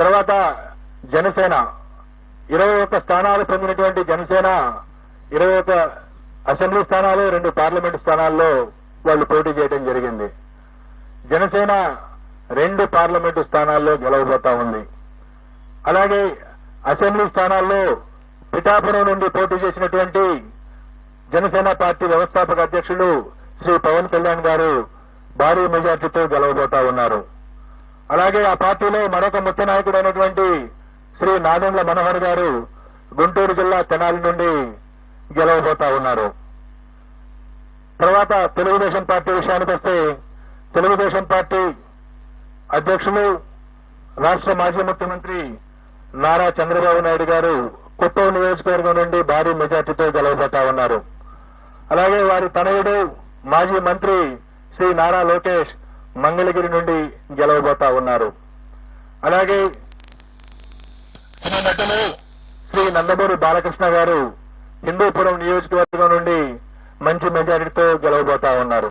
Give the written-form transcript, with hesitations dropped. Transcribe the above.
తర్వాత జనసేన 21 స్థానాలు పొందినటువంటి జనసేన 21 అసెంబ్లీ స్థానాలు 2 పార్లమెంటు స్థానాల్లో వాళ్ళు పోటీ చేయడం జరిగింది. జనసేన 2 పార్లమెంటు స్థానాల్లో గెలవబోతా ఉంది. అలాగే అసెంబ్లీ స్థానాల్లో పిఠాపురం నుండి పోటీ చేసినటువంటి జనసేన పార్టీ వ్యవస్థాపక అధ్యక్షులు శ్రీ పవన్ కళ్యాణ్ గారు భారీ మెజార్టీతో గెలవబోతా ఉన్నారు. అలాగే ఆ పార్టీలో మరొక ముఖ్య నాయకుడైనటువంటి శ్రీ నాదెండ్ల మనోహర్ గారు గుంటూరు జిల్లా తెనాలి నుండి గెలవబోతా ఉన్నారు. తర్వాత తెలుగుదేశం పార్టీ విషయానికి వస్తే తెలుగుదేశం పార్టీ అధ్యక్షులు రాష్ట్ర మాజీ ముఖ్యమంత్రి నారా చంద్రబాబు నాయుడు గారు కుప్పం నియోజకవర్గం నుండి భారీ మెజార్టీతో గెలవబోతా ఉన్నారు. అలాగే వారి తనయుడు మాజీ మంత్రి శ్రీ నారా లోకేష్ మంగళగిరి నుండి గెలవబోతా ఉన్నారు. అలాగే శ్రీ నందమూరి బాలకృష్ణ గారు హిందూపురం నియోజకవర్గం నుండి మంచి మెజారిటీతో గెలవబోతున్నారు.